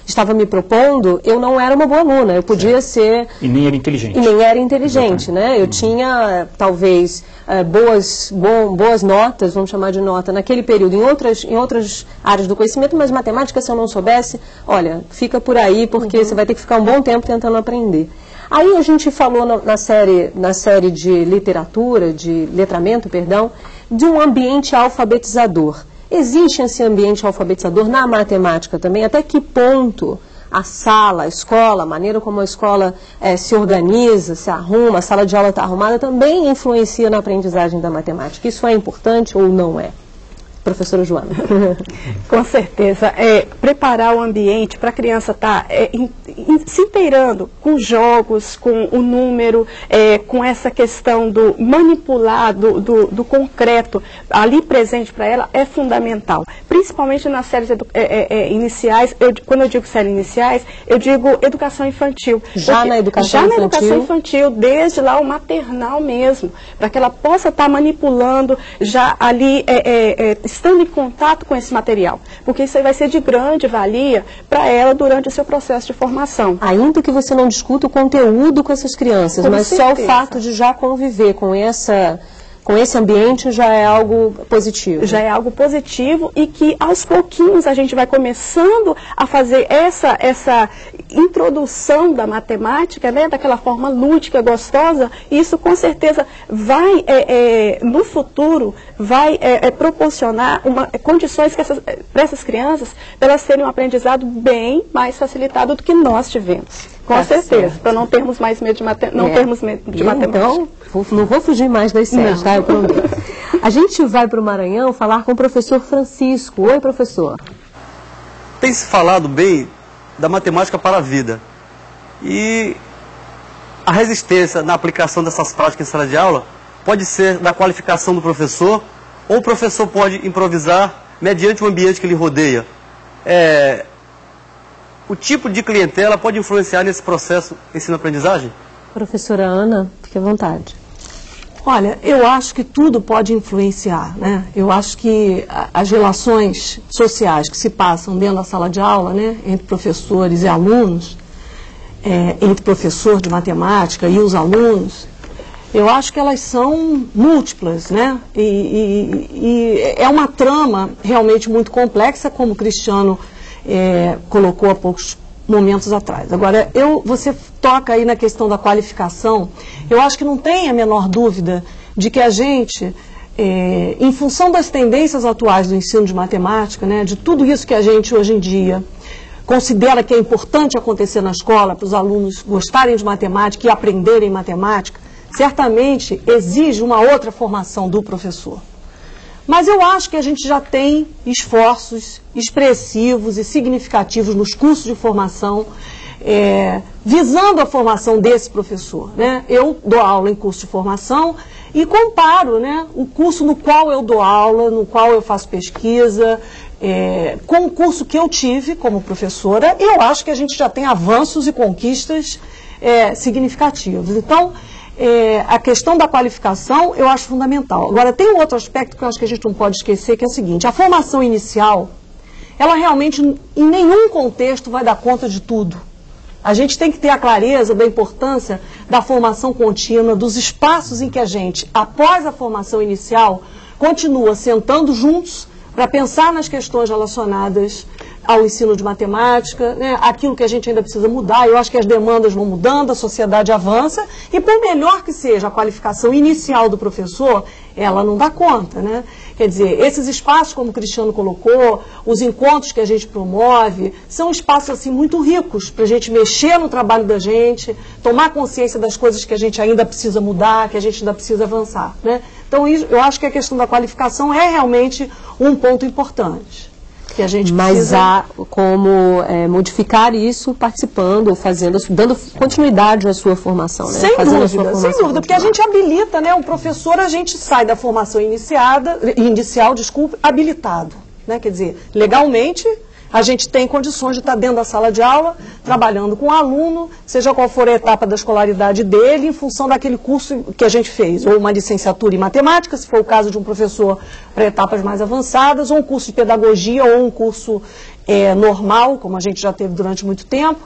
estava me propondo, eu não era uma boa aluna. Eu podia ser... E nem era inteligente. E nem era inteligente, né? Eu tinha, talvez, boas notas, vamos chamar de nota, naquele período, em outras áreas do conhecimento, mas matemática, se eu não soubesse, olha, fica por aí, porque você vai ter que ficar um bom tempo tentando aprender. Aí a gente falou na série de literatura, de letramento, perdão, de um ambiente alfabetizador. Existe esse ambiente alfabetizador na matemática também? Até que ponto a sala, a escola, a maneira como a escola se organiza, se arruma, a sala de aula está arrumada, também influencia na aprendizagem da matemática? Isso é importante ou não é? Professora Joana. Com certeza. Preparar o ambiente para a criança estar se inteirando com jogos, com o número, com essa questão do manipular, do concreto ali presente para ela é fundamental. Principalmente nas séries iniciais. Quando eu digo séries iniciais, eu digo educação infantil. Na educação infantil, desde lá o maternal mesmo, para que ela possa estar manipulando já ali, estando em contato com esse material, porque isso aí vai ser de grande valia para ela durante o seu processo de formação. Ainda que você não discuta o conteúdo com essas crianças, mas só o fato de já conviver com esse ambiente já é algo positivo. Já é algo positivo e que aos pouquinhos a gente vai começando a fazer essa introdução da matemática, né, daquela forma lúdica, gostosa, e isso com certeza vai, no futuro, vai proporcionar condições para essas crianças, para elas terem um aprendizado bem mais facilitado do que nós tivemos. Com certeza, para não termos mais medo de matemática. Então, não vou fugir mais das séries, tá? Eu prometo. A gente vai para o Maranhão falar com o professor Francisco. Oi, professor. Tem se falado bem da matemática para a vida. E a resistência na aplicação dessas práticas em sala de aula pode ser da qualificação do professor, ou o professor pode improvisar mediante o ambiente que lhe rodeia. O tipo de clientela pode influenciar nesse processo ensino-aprendizagem? Professora Ana, fique à vontade. Olha, eu acho que tudo pode influenciar, né? Eu acho que as relações sociais que se passam dentro da sala de aula, né, entre professores e alunos, entre professor de matemática e os alunos, eu acho que elas são múltiplas, né? E é uma trama realmente muito complexa, como o Cristiano colocou há poucos momentos atrás. Agora, você toca aí na questão da qualificação. Eu acho que não tem a menor dúvida de que a gente, em função das tendências atuais do ensino de matemática, né, de tudo isso que a gente hoje em dia considera que é importante acontecer na escola, para os alunos gostarem de matemática e aprenderem matemática, certamente exige uma outra formação do professor. Mas eu acho que a gente já tem esforços expressivos e significativos nos cursos de formação visando a formação desse professor, né? Eu dou aula em curso de formação e comparo, né, o curso no qual eu dou aula, no qual eu faço pesquisa, com o curso que eu tive como professora, e eu acho que a gente já tem avanços e conquistas significativos. Então, a questão da qualificação eu acho fundamental. Agora, tem um outro aspecto que eu acho que a gente não pode esquecer, que é o seguinte: a formação inicial, ela realmente em nenhum contexto vai dar conta de tudo. A gente tem que ter a clareza da importância da formação contínua, dos espaços em que a gente, após a formação inicial, continua sentando juntos para pensar nas questões relacionadas ao ensino de matemática, né, aquilo que a gente ainda precisa mudar. Eu acho que as demandas vão mudando, a sociedade avança, e por melhor que seja a qualificação inicial do professor, ela não dá conta, né? Quer dizer, esses espaços, como o Cristiano colocou, os encontros que a gente promove, são espaços assim muito ricos para a gente mexer no trabalho da gente, tomar consciência das coisas que a gente ainda precisa mudar, que a gente ainda precisa avançar, né? Então, eu acho que a questão da qualificação é realmente um ponto importante. Que a gente Mas há como modificar isso participando, fazendo, dando continuidade à sua formação, né? Sem dúvida, porque a gente habilita, né? O professor, a gente sai da formação inicial, habilitado, né? Quer dizer, legalmente, a gente tem condições de estar dentro da sala de aula, trabalhando com o aluno, seja qual for a etapa da escolaridade dele, em função daquele curso que a gente fez, ou uma licenciatura em matemática, se for o caso de um professor para etapas mais avançadas, ou um curso de pedagogia, ou um curso normal, como a gente já teve durante muito tempo,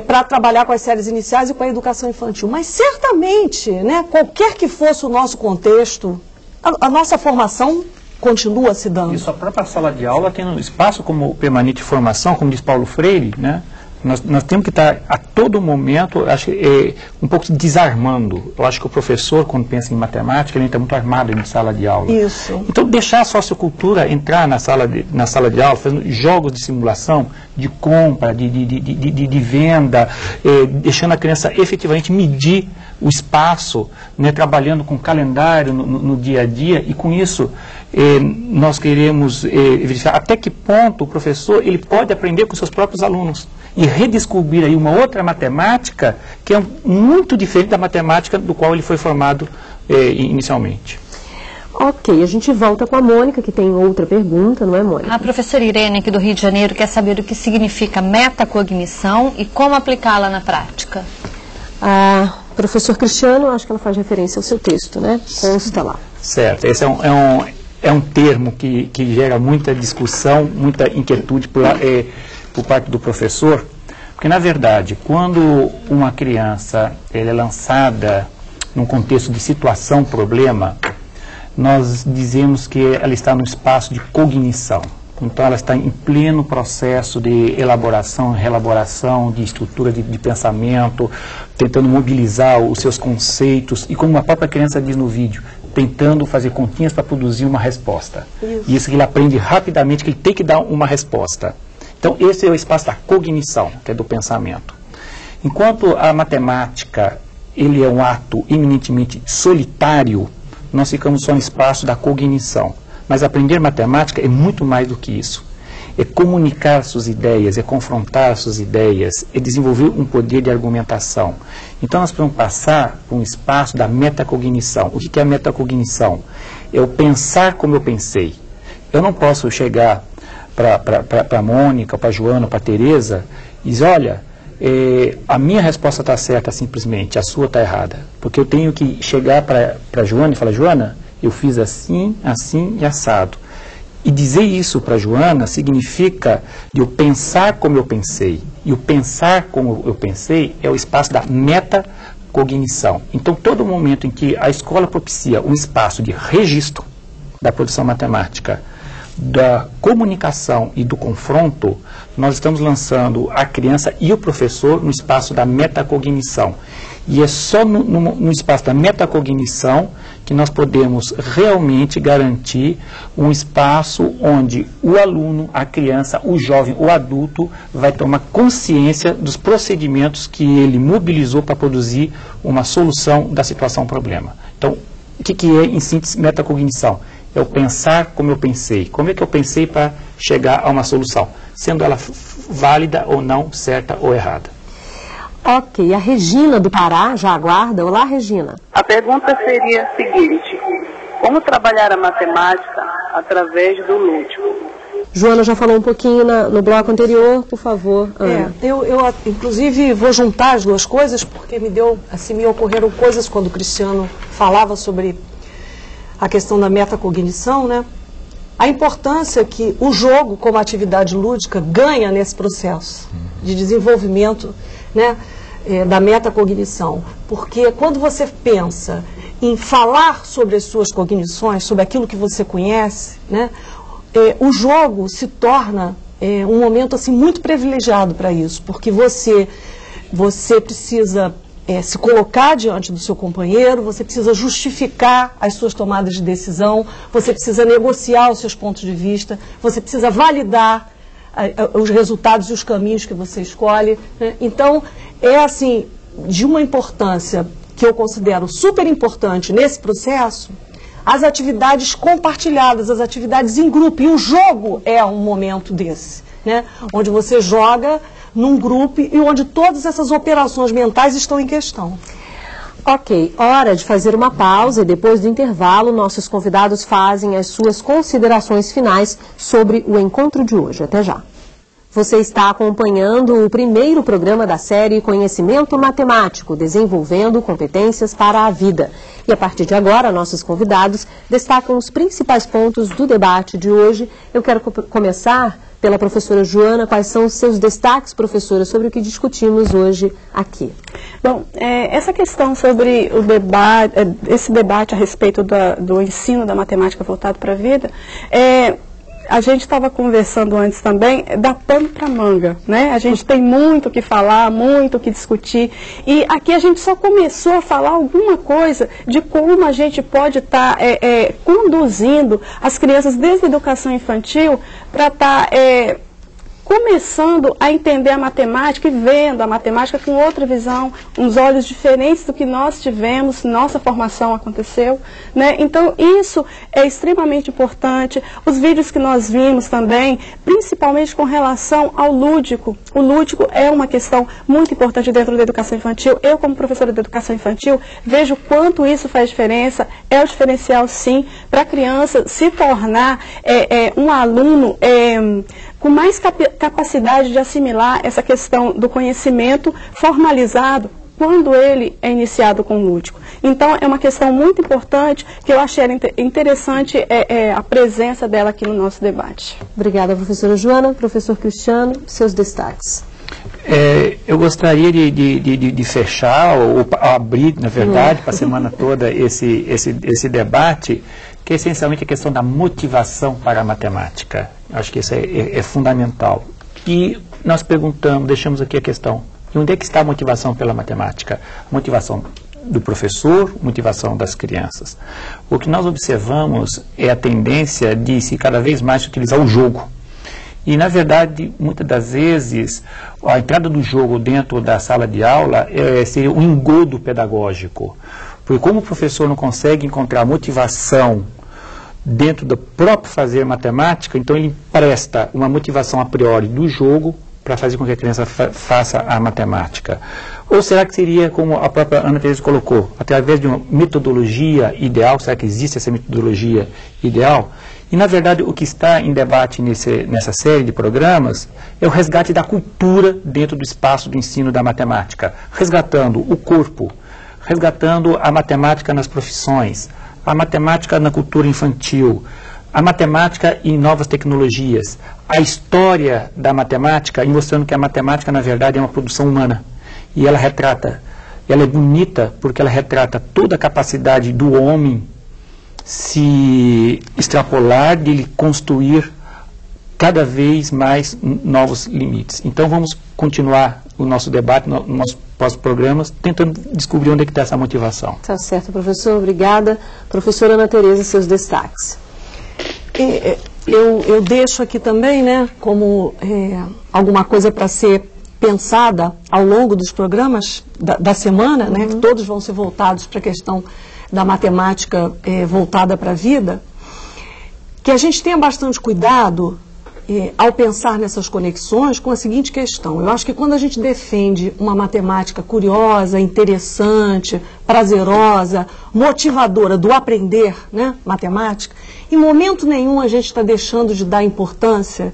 para trabalhar com as séries iniciais e com a educação infantil. Mas certamente, né, qualquer que fosse o nosso contexto, a nossa formação continua se dando. Isso, a própria sala de aula tem um espaço como permanente de formação, como diz Paulo Freire, né? Nós temos que estar a todo momento, acho, um pouco desarmando. Eu acho que o professor, quando pensa em matemática, ele está muito armado em sala de aula. Isso. Então, deixar a sociocultura entrar na sala de aula, fazendo jogos de simulação, de compra, de venda, deixando a criança efetivamente medir o espaço, né, trabalhando com calendário no dia a dia, e com isso nós queremos verificar até que ponto o professor ele pode aprender com seus próprios alunos e redescobrir aí uma outra matemática que é muito diferente da matemática do qual ele foi formado inicialmente. Ok, a gente volta com a Mônica, que tem outra pergunta, não é, Mônica? A professora Irene, aqui do Rio de Janeiro, quer saber o que significa metacognição e como aplicá-la na prática. Professor Cristiano, acho que ela faz referência ao seu texto, né? Consta lá. Certo, esse é um termo que gera muita discussão, muita inquietude por parte do professor, porque, na verdade, quando uma criança é lançada num contexto de situação-problema, nós dizemos que ela está no espaço de cognição. Então, ela está em pleno processo de elaboração, reelaboração de estrutura de pensamento, tentando mobilizar os seus conceitos e, como a própria criança diz no vídeo, tentando fazer continhas para produzir uma resposta. Isso que ele aprende rapidamente, que ele tem que dar uma resposta. Então, esse é o espaço da cognição, que é do pensamento. Enquanto a matemática ele é um ato eminentemente solitário, nós ficamos só no espaço da cognição. Mas aprender matemática é muito mais do que isso. É comunicar suas ideias, é confrontar suas ideias, é desenvolver um poder de argumentação. Então nós precisamos passar por um espaço da metacognição. O que é a metacognição? É o pensar como eu pensei. Eu não posso chegar para a Mônica, para a Joana, para a Tereza e dizer, olha, a minha resposta está certa simplesmente, a sua está errada. Porque eu tenho que chegar para a Joana e falar, Joana, eu fiz assim, assim e assado. E dizer isso para a Joana significa de eu pensar como eu pensei. E o pensar como eu pensei é o espaço da metacognição. Então, todo momento em que a escola propicia um espaço de registro da produção matemática, da comunicação e do confronto, nós estamos lançando a criança e o professor no espaço da metacognição. E é só no espaço da metacognição que nós podemos realmente garantir um espaço onde o aluno, a criança, o jovem, o adulto vai tomar consciência dos procedimentos que ele mobilizou para produzir uma solução da situação-problema. Então, o que é, em síntese, metacognição? É o pensar como eu pensei. Como é que eu pensei para chegar a uma solução? Sendo ela válida ou não, certa ou errada. Ok, a Regina do Pará já aguarda. Olá, Regina. A pergunta seria a seguinte: como trabalhar a matemática através do lúdico? Joana já falou um pouquinho no bloco anterior, por favor, Ana. Eu inclusive vou juntar as duas coisas, porque me ocorreram coisas quando o Cristiano falava sobre a questão da metacognição, né? A importância que o jogo como atividade lúdica ganha nesse processo de desenvolvimento, né, da metacognição. Porque quando você pensa em falar sobre as suas cognições, sobre aquilo que você conhece, né, o jogo se torna um momento assim, muito privilegiado para isso, porque você precisa se colocar diante do seu companheiro, você precisa justificar as suas tomadas de decisão, você precisa negociar os seus pontos de vista, você precisa validar os resultados e os caminhos que você escolhe, né? Então, é assim, de uma importância que eu considero super importante nesse processo, as atividades compartilhadas, as atividades em grupo, e o jogo é um momento desse, né? Onde você joga num grupo e onde todas essas operações mentais estão em questão. Ok, hora de fazer uma pausa e depois do intervalo nossos convidados fazem as suas considerações finais sobre o encontro de hoje. Até já. Você está acompanhando o primeiro programa da série Conhecimento Matemático, desenvolvendo competências para a vida. E a partir de agora, nossos convidados destacam os principais pontos do debate de hoje. Eu quero começar pela professora Joana. Quais são os seus destaques, professora, sobre o que discutimos hoje aqui? Bom, essa questão sobre o debate, esse debate a respeito do ensino da matemática voltado para a vida, a gente estava conversando antes também, dá pano para manga, né? A gente tem muito o que falar, muito o que discutir, e aqui a gente só começou a falar alguma coisa de como a gente pode estar conduzindo as crianças desde a educação infantil para estar começando a entender a matemática e vendo a matemática com outra visão, uns olhos diferentes do que nós tivemos, nossa formação aconteceu, né? Então isso é extremamente importante. Os vídeos que nós vimos também, principalmente com relação ao lúdico. O lúdico é uma questão muito importante dentro da educação infantil. Eu, como professora de educação infantil, vejo quanto isso faz diferença. É o diferencial, sim, para a criança se tornar um aluno com mais capacidade de assimilar essa questão do conhecimento formalizado quando ele é iniciado com o lúdico. Então, é uma questão muito importante que eu achei interessante a presença dela aqui no nosso debate. Obrigada, professora Joana. Professor Cristiano, seus destaques. Eu gostaria de fechar, ou abrir, na verdade, para a semana toda esse debate, que é essencialmente a questão da motivação para a matemática. Acho que isso é fundamental. E nós deixamos aqui a questão, e onde é que está a motivação pela matemática? A motivação do professor, motivação das crianças. O que nós observamos é a tendência de se cada vez mais utilizar o jogo. E, na verdade, muitas das vezes, a entrada do jogo dentro da sala de aula seria um engodo pedagógico. Porque como o professor não consegue encontrar motivação dentro do próprio fazer matemática, então ele empresta uma motivação a priori do jogo para fazer com que a criança faça a matemática. Ou será que seria, como a própria Ana Teresa colocou, através de uma metodologia ideal? Será que existe essa metodologia ideal? E, na verdade, o que está em debate nessa série de programas é o resgate da cultura dentro do espaço do ensino da matemática, resgatando o corpo, resgatando a matemática nas profissões, a matemática na cultura infantil, a matemática em novas tecnologias, a história da matemática, e mostrando que a matemática, na verdade, é uma produção humana. E ela é bonita porque ela retrata toda a capacidade do homem se extrapolar, de ele construir cada vez mais novos limites. Então vamos continuar o nosso debate, nos nossos próximos programas, tentando descobrir onde é que está essa motivação. Tá certo, professor. Obrigada. Professora Ana Teresa, seus destaques. Eu deixo aqui também, né, como alguma coisa para ser pensada ao longo dos programas da semana, né, que todos vão ser voltados para a questão da matemática voltada para a vida, que a gente tenha bastante cuidado ao pensar nessas conexões com a seguinte questão. Eu acho que quando a gente defende uma matemática curiosa, interessante, prazerosa, motivadora do aprender, né, matemática, em momento nenhum a gente está deixando de dar importância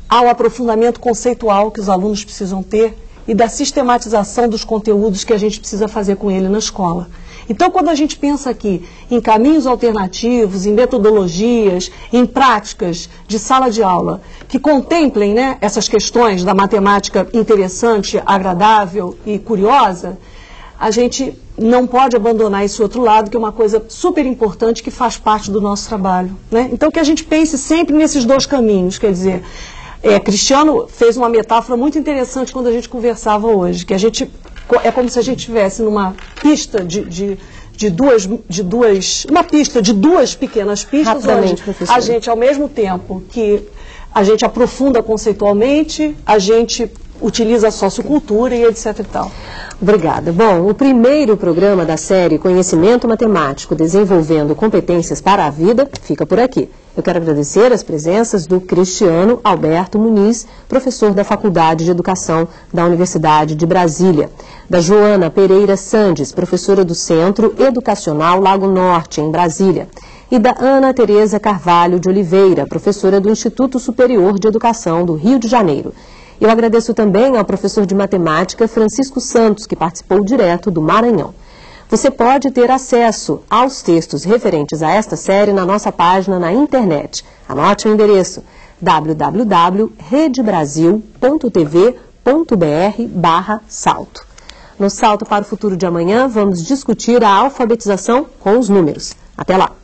ao aprofundamento conceitual que os alunos precisam ter e da sistematização dos conteúdos que a gente precisa fazer com ele na escola. Então, quando a gente pensa aqui em caminhos alternativos, em metodologias, em práticas de sala de aula que contemplem, né, essas questões da matemática interessante, agradável e curiosa, a gente não pode abandonar esse outro lado, que é uma coisa super importante que faz parte do nosso trabalho, né? Então, que a gente pense sempre nesses dois caminhos, quer dizer, Cristiano fez uma metáfora muito interessante quando a gente conversava hoje, que a gente é como se a gente estivesse numa pista uma pista de duas pequenas pistas, onde a gente, ao mesmo tempo que a gente aprofunda conceitualmente, a gente utiliza a sociocultura e etc e tal. Obrigada. Bom, o primeiro programa da série Conhecimento Matemático Desenvolvendo Competências para a Vida fica por aqui. Eu quero agradecer as presenças do Cristiano Alberto Muniz, professor da Faculdade de Educação da Universidade de Brasília, da Joana Pereira Sandes, professora do Centro Educacional Lago Norte, em Brasília, e da Ana Tereza Carvalho de Oliveira, professora do Instituto Superior de Educação do Rio de Janeiro. Eu agradeço também ao professor de matemática Francisco Santos, que participou direto do Maranhão. Você pode ter acesso aos textos referentes a esta série na nossa página na internet. Anote o endereço www.redebrasil.tv.br/salto. No Salto para o Futuro de amanhã, vamos discutir a alfabetização com os números. Até lá!